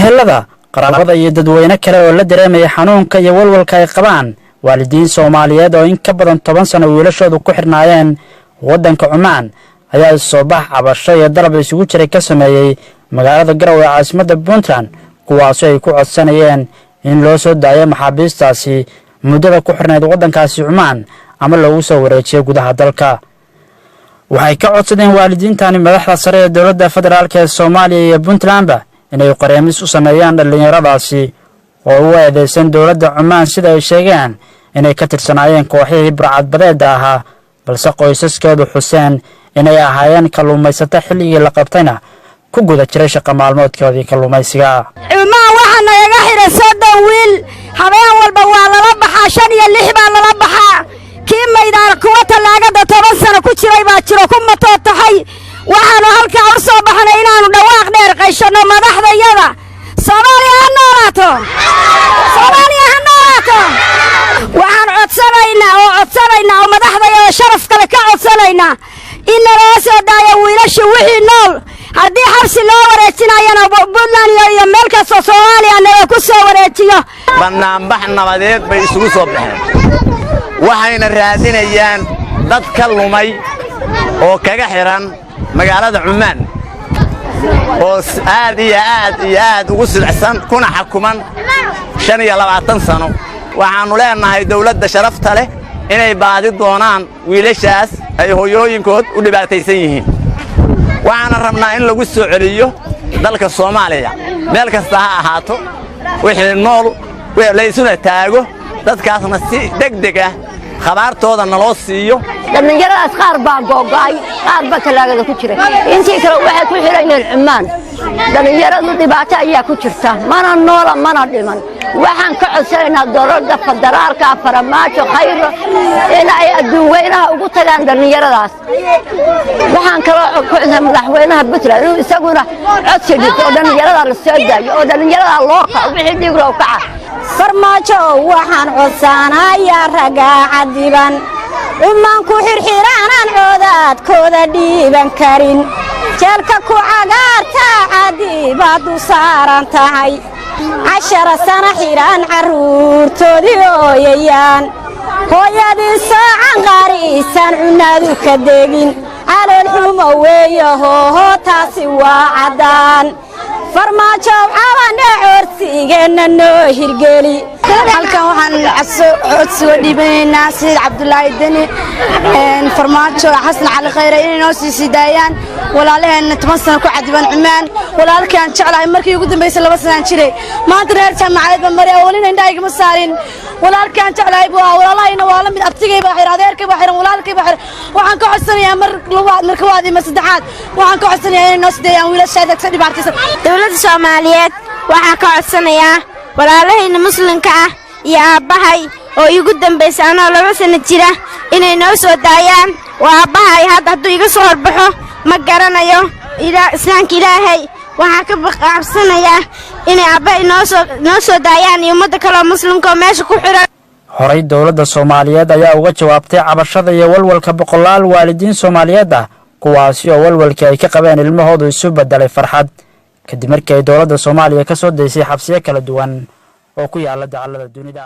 ehelada qaraabada iyo dadweyne kale oo la dareemaya xanuunka iyo walwalka ay qabaan waalidiin Soomaaliyeed oo in ka badan 10 sano wiilashoodu ku xirnaayeen wadanka Cumaan ayaa soo bax cabasho iyo dalab isugu jiray ka sameeyay magaalada Garowe ee caasimadda Puntland kuwaas oo ay ku codsanayeen in loo soo daayo maxaabiistaasi muddada ku xirnayd wadankaasi Cumaan ama lagu soo wareejiyo gudaha dalka. waxay ka codsadeen waalidiintani madaxda sare ee dawladda federaalka ee Soomaaliya iyo Puntland inay qareemis u sameeyaan dhalinyaradaasi oo u eedeysan dawladda Cumaan sida ay sheegeen inay ka tirsanaayeen kooxihii burcadbadeeda ahaa balse qoysaskoodu xuseen inay ahaayeen kalluumaysato xilligii la qabtayna ku guda jiray shaqo maalmoodkoodii kalluumaysiga. Cumaan waxa naga xiray 3 wiil habeen walba waa lala baxaa 5 iyo 6 baa lala baxaa kii maydaan kuwa talaagada 10 sano ku jiray baa jiro ku matootahay waxaanu halka u soo baxnay inaanu dhawaaq dheer qayshano madaxdayada Soomaaliya ha noolaato waxaan codsanaynaa oo madaxdayada sharaf kale ka codsanaynaa in la soo daayo wiilasha wixii nool haddii xabsi loo wareejinayana Puntland iyo meel kasta Soomaaliya naga ku soo wareejiyo. Barnaamij nabadeed bay isugu soo baxeen waxayna raadinayaan dad ka lumay oo kaga xiran magaalada Cumaan oo aad ugu silcsan kuna xukuman 25 sano. waxaanu leenahay dawladda sharafta leh inay baadi doonaan wiilashaas ay hooyooyinkood u dhibaataysan yihiin. waxaana rabnaa in lagu soo celiyo dalka Soomaaliya meel kasta ha ahaato wixii nool la isuna taago dadkaasna si degdeg ah khabartooda naloo siiyo. dhalinyaradaas qaar baa go'ay qaar baa talaagada ku jira intii kale waxay ku xirayeen Cumaan dhalinyaradu dhibaato ayaa ku jirta mana noola mana dhiman. waxaan ka codsanaynaa dowladda federaalka Farmaajo khayro in ay adduun weynaha ugu tagaan dhalinyaradaas. waxaan kaloo ku codsanaynaa madaxweynaha Puntland inuu isaguna codsi dhigo oo dhalinyarada la soo daayo oo dhalinyarada loo qaado wixii dhig loo kaca. Farmaajo waxaan codsanayaa raga cadiban Cumaan ku xirxiraan codadkooda dhiiban karin jeelka ku cagaarta cadibaad u saaran tahay 10 sano xiran caruurtoodii ooyayaan hooyadii saacan qaarisan cunadu ka degin calool xumo weeyo hoo taasi waa cadaan. Farmaajo caawina cursigeena noo hirgeli halkan waxaan codsiga dhibaynaa Sayid Cabdullaahi Dani Farmaajo Xasan Cali Khayre inay noo sii daayaan walaalaheena 10 sano ku cadiban Cumaan walaalkaan jeclahay markii ugu dambeysay 2 sano jiray maanta reer Soomaaliyeed ba maray walina indhayga ma saarin walaalkaan jeclahay walaalahayna waa la mid abtigay baa xir adeerkay baa xir walaalkay baa xir waxaan ka codsanayaa marka waadima saddexaad waxaan ka codsanayaa inay noo sii daayaan wiilasha ka dhibaataysan. dawladda Soomaaliyeed waxaan ka codsanayaa walaalahayna muslimka ah iyo aabahay oo igu dambeysay anoo 2 sano jira inay noo soo daayaan waa aabahay hadduu iga soo horbaxo ma garanayo islaamka Ilaahay waxaan ka baqaabsanayaa inay aabahay noo soo daayaan iyo ummadda kale muslimka meesha ku xiran. horay dawladda Soomaaliyeed ayaa uga jawaabtay cabashada iyo walwalka boqolaal waalidiin Soomaaliyeed kuwaasi oo walwalkii ay ka qabeen ilmahoodu isu bedelay farxad kadib markii ay dawladda Soomaaliya ka soo deysay xabsiyo kala duwan oo ku yaala dacallada dunida.